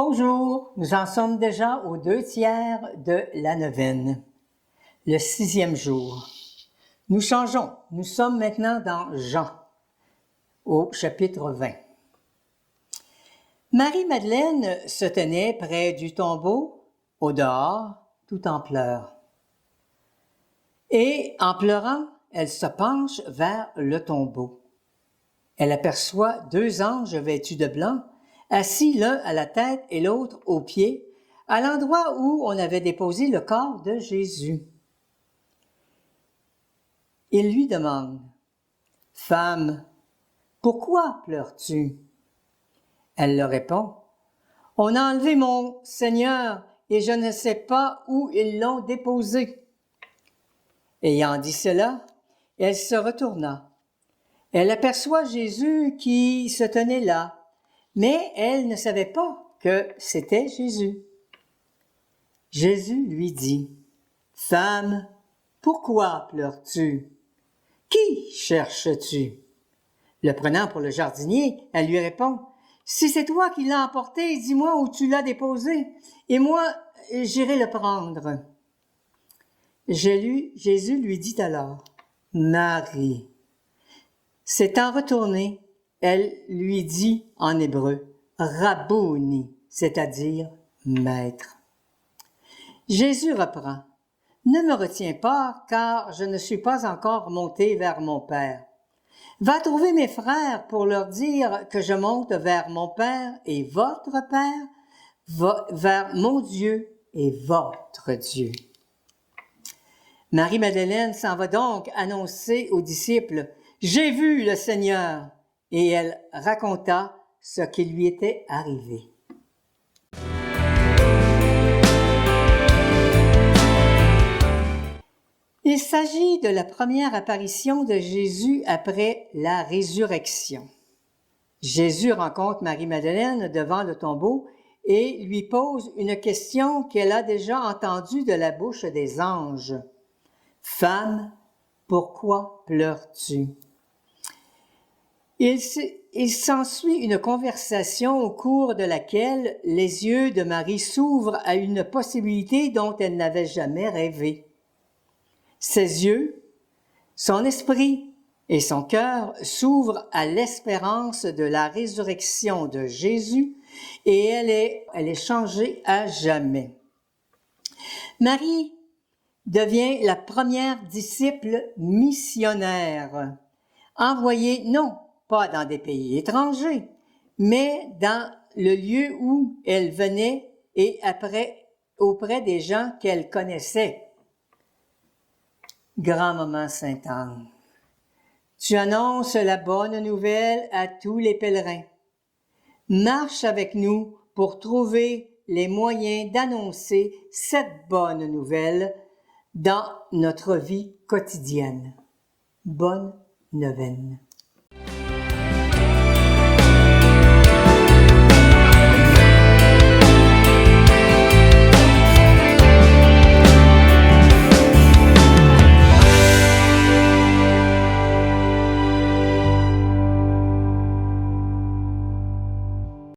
Bonjour, nous en sommes déjà aux 2/3 de la neuvaine, le 6e jour. Nous changeons, nous sommes maintenant dans Jean, au chapitre 20. Marie-Madeleine se tenait près du tombeau, au dehors, tout en pleurs. Et en pleurant, elle se penche vers le tombeau. Elle aperçoit 2 anges vêtus de blanc, assis l'un à la tête et l'autre aux pieds, à l'endroit où on avait déposé le corps de Jésus. Il lui demande, « Femme, pourquoi pleures-tu? » Elle leur répond, « On a enlevé mon Seigneur et je ne sais pas où ils l'ont déposé. » Ayant dit cela, elle se retourna. Elle aperçoit Jésus qui se tenait là, mais elle ne savait pas que c'était Jésus. Jésus lui dit, « Femme, pourquoi pleures-tu? Qui cherches-tu? » Le prenant pour le jardinier, elle lui répond, « Si c'est toi qui l'as emporté, dis-moi où tu l'as déposé, et moi, j'irai le prendre. » Jésus lui dit alors, « Marie. » S'étant retournée, elle lui dit en hébreu, « Rabbouni », c'est-à-dire « Maître ». Jésus reprend, « Ne me retiens pas, car je ne suis pas encore monté vers mon Père. Va trouver mes frères pour leur dire que je monte vers mon Père et votre Père, vers mon Dieu et votre Dieu. » Marie-Madeleine s'en va donc annoncer aux disciples, « J'ai vu le Seigneur » et elle raconta ce qui lui était arrivé. Il s'agit de la première apparition de Jésus après la résurrection. Jésus rencontre Marie-Madeleine devant le tombeau et lui pose une question qu'elle a déjà entendue de la bouche des anges. « Femme, pourquoi pleures-tu? » Il s'ensuit une conversation au cours de laquelle les yeux de Marie s'ouvrent à une possibilité dont elle n'avait jamais rêvé. Ses yeux, son esprit et son cœur s'ouvrent à l'espérance de la résurrection de Jésus et elle est changée à jamais. Marie devient la première disciple missionnaire, envoyée non pas dans des pays étrangers, mais dans le lieu où elle venait et auprès des gens qu'elle connaissait. Grand moment Sainte-Anne, tu annonces la bonne nouvelle à tous les pèlerins. Marche avec nous pour trouver les moyens d'annoncer cette bonne nouvelle dans notre vie quotidienne. Bonne neuvaine.